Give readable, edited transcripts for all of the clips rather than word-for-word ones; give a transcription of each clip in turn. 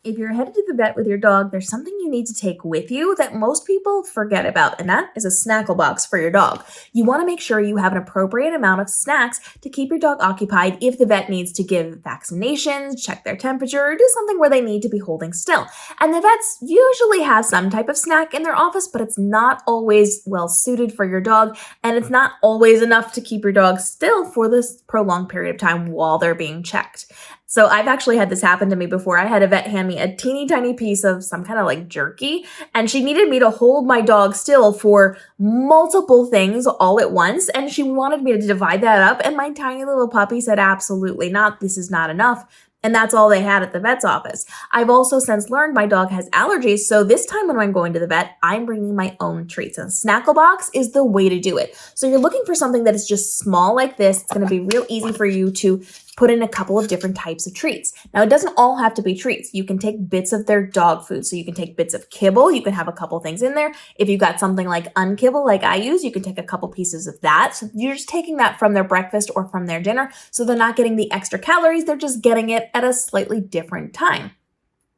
If you're headed to the vet with your dog, there's something you need to take with you that most people forget about, and that is a Snackle box for your dog. You want to make sure you have an appropriate amount of snacks to keep your dog occupied if the vet needs to give vaccinations, check their temperature, or do something where they need to be holding still. And the vets usually have some type of snack in their office, but it's not always well suited for your dog, and it's not always enough to keep your dog still for this prolonged period of time while they're being checked. So I've actually had this happen to me before. I had a vet hand me a teeny tiny piece of some kind of like jerky, and she needed me to hold my dog still for multiple things all at once. And she wanted me to divide that up. And my tiny little puppy said, absolutely not. This is not enough. And that's all they had at the vet's office. I've also since learned my dog has allergies, so this time when I'm going to the vet, I'm bringing my own treats. And Snackle box is the way to do it. So you're looking for something that is just small like this. It's going to be real easy for you to put in a couple of different types of treats. Now, it doesn't all have to be treats. You can take bits of their dog food. So you can take bits of kibble. You can have a couple things in there. If you've got something like unkibble like I use, you can take a couple pieces of that. So you're just taking that from their breakfast or from their dinner. So they're not getting the extra calories. They're just getting it at a slightly different time.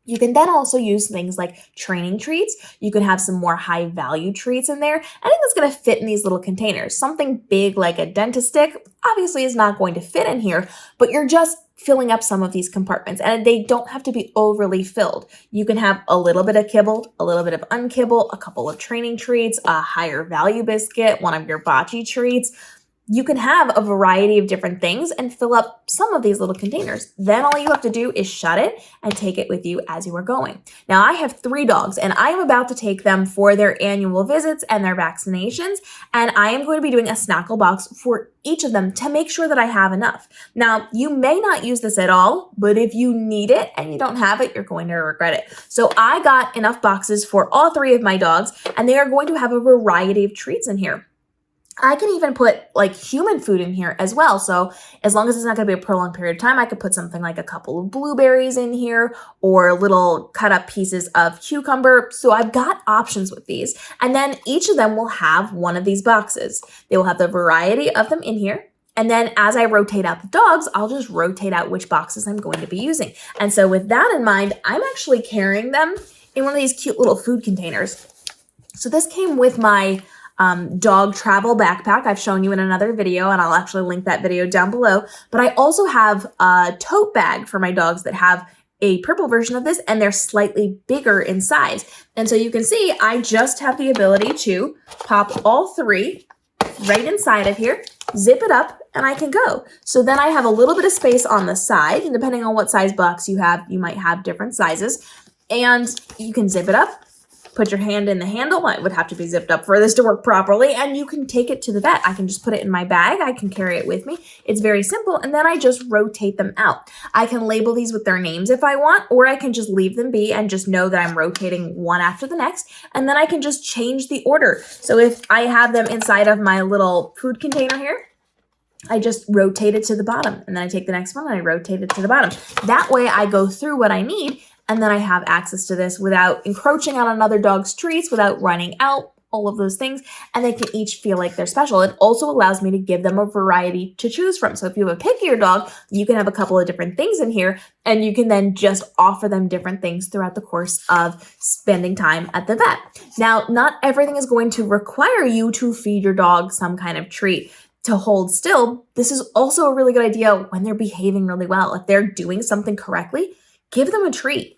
You can then also use things like training treats. You can have some more high value treats in there. Anything that's going to fit in these little containers. Something big like a dentist stick obviously is not going to fit in here, but you're just filling up some of these compartments, and they don't have to be overly filled. You can have a little bit of kibble, a little bit of unkibble, a couple of training treats, a higher value biscuit, one of your bocce treats. You can have a variety of different things and fill up some of these little containers. Then all you have to do is shut it and take it with you as you are going. Now, I have 3 dogs, and I am about to take them for their annual visits and their vaccinations, and I am going to be doing a Snackle box for each of them to make sure that I have enough. Now, you may not use this at all, but if you need it and you don't have it, you're going to regret it. So I got enough boxes for all 3 of my dogs, and they are going to have a variety of treats in here. I can even put like human food in here as well. So as long as it's not going to be a prolonged period of time, I could put something like a couple of blueberries in here or little cut up pieces of cucumber. So I've got options with these. And then each of them will have one of these boxes. They will have the variety of them in here. And then as I rotate out the dogs, I'll just rotate out which boxes I'm going to be using. And so with that in mind, I'm actually carrying them in one of these cute little food containers. So this came with my dog travel backpack. I've shown you in another video, and I'll actually link that video down below. But I also have a tote bag for my dogs that have a purple version of this, and they're slightly bigger in size. And so you can see I just have the ability to pop all 3 right inside of here, zip it up, and I can go. So then I have a little bit of space on the side, and depending on what size box you have, you might have different sizes. And you can zip it up, put your hand in the handle. It would have to be zipped up for this to work properly, and you can take it to the vet. I can just put it in my bag. I can carry it with me. It's very simple, and then I just rotate them out. I can label these with their names if I want, or I can just leave them be and just know that I'm rotating one after the next, and then I can just change the order. So if I have them inside of my little food container here, I just rotate it to the bottom, and then I take the next one and I rotate it to the bottom. That way I go through what I need, and then I have access to this without encroaching on another dog's treats, without running out, all of those things, and they can each feel like they're special. It also allows me to give them a variety to choose from. So if you have a pickier dog, you can have a couple of different things in here, and you can then just offer them different things throughout the course of spending time at the vet. Now, not everything is going to require you to feed your dog some kind of treat to hold still. This is also a really good idea when they're behaving really well. If they're doing something correctly, give them a treat.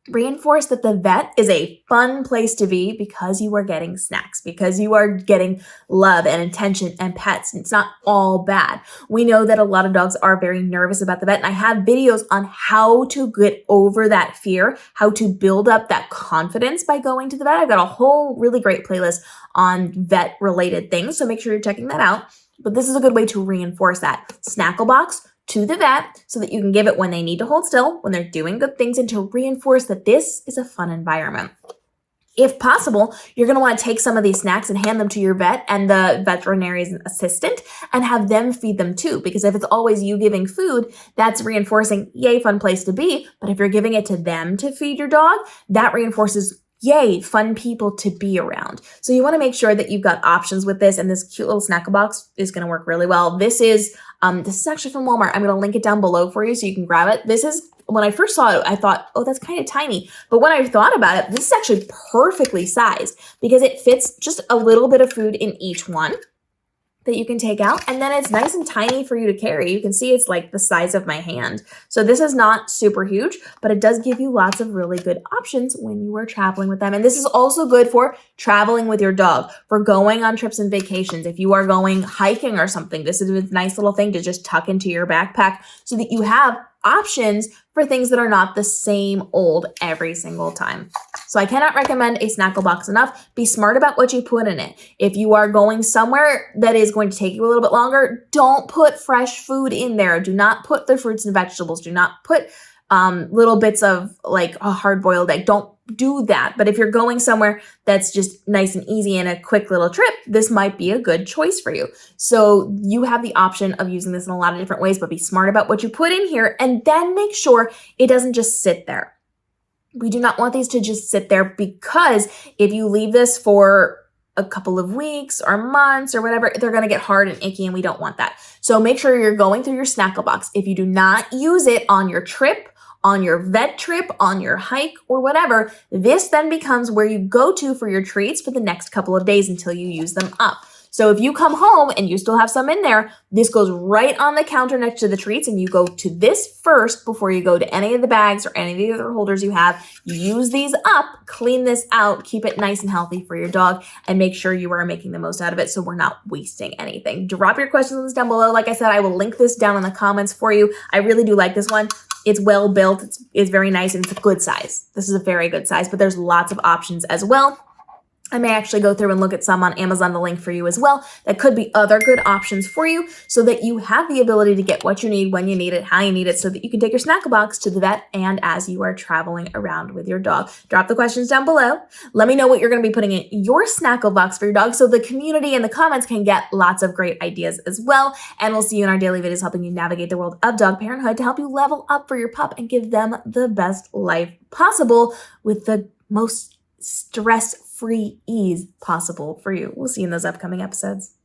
Reinforce that the vet is a fun place to be because you are getting snacks, because you are getting love and attention and pets. It's not all bad. We know that a lot of dogs are very nervous about the vet, and I have videos on how to get over that fear, how to build up that confidence by going to the vet. I've got a whole really great playlist on vet related things, so make sure you're checking that out. But this is a good way to reinforce that. Snackle box to the vet so that you can give it when they need to hold still, when they're doing good things, and to reinforce that this is a fun environment. If possible, you're going to want to take some of these snacks and hand them to your vet and the veterinarian's assistant and have them feed them too. Because if it's always you giving food, that's reinforcing, yay, fun place to be. But if you're giving it to them to feed your dog, that reinforces, yay, fun people to be around. So you want to make sure that you've got options with this, and this cute little Snackle box is going to work really well. This is actually from Walmart. I'm going to link it down below for you so you can grab it. This is when I first saw it, I thought, oh, that's kind of tiny. But when I thought about it, this is actually perfectly sized because it fits just a little bit of food in each one that you can take out. And then it's nice and tiny for you to carry. You can see it's like the size of my hand. So this is not super huge, but it does give you lots of really good options when you are traveling with them. And this is also good for traveling with your dog, for going on trips and vacations. If you are going hiking or something, this is a nice little thing to just tuck into your backpack so that you have options for things that are not the same old every single time. So I cannot recommend a Snackle box enough. Be smart about what you put in it. If you are going somewhere that is going to take you a little bit longer, don't put fresh food in there. Do not put the fruits and vegetables. Do not put little bits of like a hard-boiled egg. Don't do that. But if you're going somewhere that's just nice and easy and a quick little trip, this might be a good choice for you. So you have the option of using this in a lot of different ways, but be smart about what you put in here and then make sure it doesn't just sit there. We do not want these to just sit there because if you leave this for a couple of weeks or months or whatever, they're going to get hard and icky and we don't want that. So make sure you're going through your Snackle box. If you do not use it on your trip, on your vet trip, on your hike, or whatever, this then becomes where you go to for your treats for the next couple of days until you use them up. So if you come home and you still have some in there, this goes right on the counter next to the treats and you go to this first before you go to any of the bags or any of the other holders you have. Use these up, clean this out, keep it nice and healthy for your dog, and make sure you are making the most out of it so we're not wasting anything. Drop your questions down below. Like I said, I will link this down in the comments for you. I really do like this one. It's well built, it's very nice, and it's a good size. This is a very good size, but there's lots of options as well. I may actually go through and look at some on Amazon to link for you as well. That could be other good options for you so that you have the ability to get what you need, when you need it, how you need it, so that you can take your Snackle box to the vet and as you are traveling around with your dog. Drop the questions down below. Let me know what you're going to be putting in your Snackle box for your dog so the community in the comments can get lots of great ideas as well. And we'll see you in our daily videos helping you navigate the world of dog parenthood to help you level up for your pup and give them the best life possible with the most stress-free ease possible for you. We'll see you in those upcoming episodes.